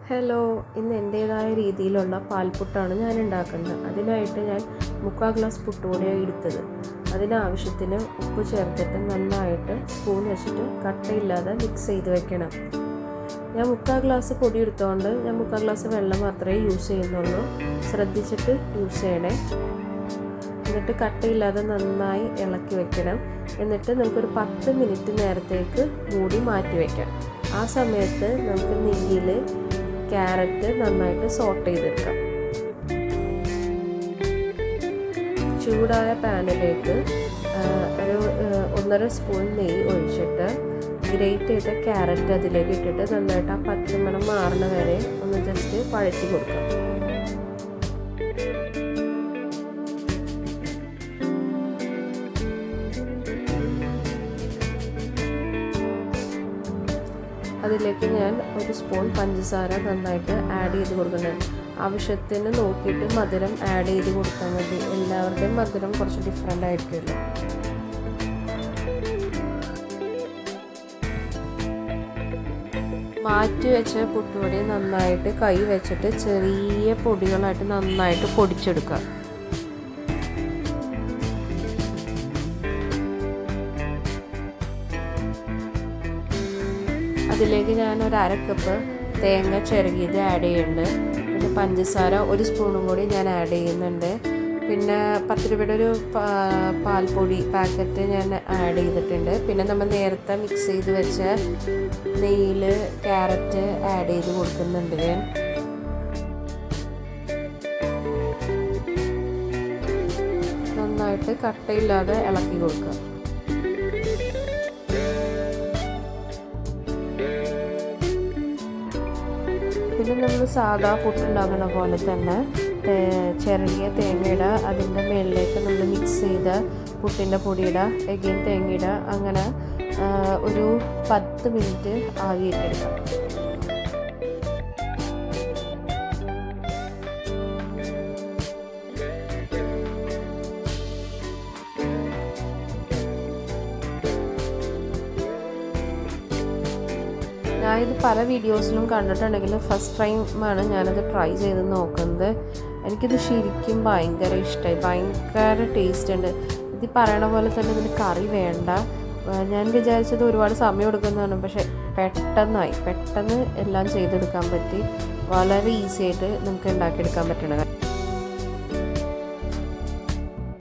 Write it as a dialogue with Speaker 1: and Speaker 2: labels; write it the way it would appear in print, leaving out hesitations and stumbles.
Speaker 1: Hello, ഇന്ന് എൻ്റേതായ രീതിയിലുള്ള പാൽപുട്ടാണ് ഞാൻ ഉണ്ടാക്കുന്നത്. അതിനായിട്ട് ഞാൻ 3/4 ഗ്ലാസ് പുട്ടുപൊടിയാണ് എടുത്തത്. അതിനാവശ്യത്തിന് ഉപ്പ് ചേർത്തിട്ട് നന്നായിട്ട് സ്പൂൺ വെച്ചിട്ട് കട്ടയില്ലാതെ മിക്സ് ചെയ്ത് വെക്കണം. ഞാൻ 3/4 ഗ്ലാസ് പൊടി എടുത്തുകൊണ്ട് ഞാൻ 3/4 ഗ്ലാസ് വെള്ളം മാത്രമേ യൂസ് ചെയ്യുന്നുള്ളൂ. ശ്രദ്ധിച്ചിട്ട് യൂസ് ചെയ്യണേ. എന്നിട്ട് കട്ടയില്ലാതെ നന്നായി ഇളക്കി വെക്കണം. എന്നിട്ട് നമുക്കൊരു 10 മിനിറ്റ് നേരത്തേക്ക് മൂടി മാറ്റി വയ്ക്കാം. ആ സമയത്ത് നമുക്ക് നെയ്യിൽ ക്യാരറ്റ് നന്നായിട്ട് സോട്ട് ചെയ്തെടുക്കാം. ചൂടായ പാനിലേക്ക് ഒരു 1.5 സ്പൂൺ നെയ്യ് ഒഴിച്ചിട്ട് ഗ്രേറ്റ് ചെയ്ത ക്യാരറ്റ് അതിലേക്ക് ഇട്ടിട്ട് നന്നായിട്ട് ആ പച്ചമണം മാറുന്ന വരെ ഒന്ന് ജസ്റ്റ് വഴറ്റി കൊടുക്കാം. അതിലേക്ക് ഞാൻ 1 സ്പൂൺ പഞ്ചസാര നന്നായിട്ട് ആഡ് ചെയ്ത് കൊടുക്കുന്നുണ്ട്. ആവശ്യത്തിന് നോക്കിയിട്ട് മധുരം ആഡ് ചെയ്ത് കൊടുത്താൽ മതി. എല്ലാവരുടെയും മധുരം കുറച്ച് ഡിഫറെൻ്റ് ആയിരിക്കുമല്ലോ. മാറ്റി വെച്ച പുട്ടുപൊടി നന്നായിട്ട് കൈ വെച്ചിട്ട് ചെറിയ പൊടികളായിട്ട് നന്നായിട്ട് പൊടിച്ചെടുക്കുക. അതിലേക്ക് ഞാൻ ഒരു 1/2 കപ്പ് തേങ്ങ ചിരകിയത് ആഡ് ചെയ്യുന്നുണ്ട്. പിന്നെ പഞ്ചസാര 1 സ്പൂണും കൂടി ഞാൻ ആഡ് ചെയ്യുന്നുണ്ട്. പിന്നെ 10 രൂപയുടെ ഒരു പാൽപ്പൊടി പാക്കറ്റ് ഞാൻ ആഡ് ചെയ്തിട്ടുണ്ട്. പിന്നെ നമ്മൾ നേരത്തെ മിക്സ് ചെയ്ത് വെച്ച നെയ്യിൽ ക്യാരറ്റ് ആഡ് ചെയ്ത് കൊടുക്കുന്നുണ്ട് ഞാൻ. നന്നായിട്ട് കട്ടയില്ലാതെ ഇളക്കി കൊടുക്കുക. പിന്നെ നമ്മൾ സാധാ പുട്ടുണ്ടാക്കുന്ന പോലെ തന്നെ ചിരകിയ തേങ്ങയിടുക, അതിൻ്റെ മുകളിലേക്ക് നമ്മൾ മിക്സ് ചെയ്ത പുട്ടിൻ്റെ പൊടിയിടുക, എഗെയിൻ തേങ്ങയിടുക, അങ്ങനെ ഒരു 10 മിനിറ്റ് ആവിയിട്ടെടുക്കാം. ഞാനിത് പല വീഡിയോസിലും കണ്ടിട്ടുണ്ടെങ്കിലും ഫസ്റ്റ് ടൈമാണ് ഞാനത് ട്രൈ ചെയ്ത് നോക്കുന്നത്. എനിക്കിത് ശരിക്കും ഭയങ്കര ഇഷ്ടമായി. ഭയങ്കര ടേസ്റ്റ് ഉണ്ട്. ഇത് പറയണ പോലെ തന്നെ ഇതിന് കറി വേണ്ട. ഞാൻ വിചാരിച്ചത് ഒരുപാട് സമയം എടുക്കുന്നതാണ്, പക്ഷേ പെട്ടെന്ന് എല്ലാം ചെയ്തെടുക്കാൻ പറ്റി. വളരെ ഈസി ആയിട്ട് നമുക്ക് ഉണ്ടാക്കിയെടുക്കാൻ പറ്റണത്.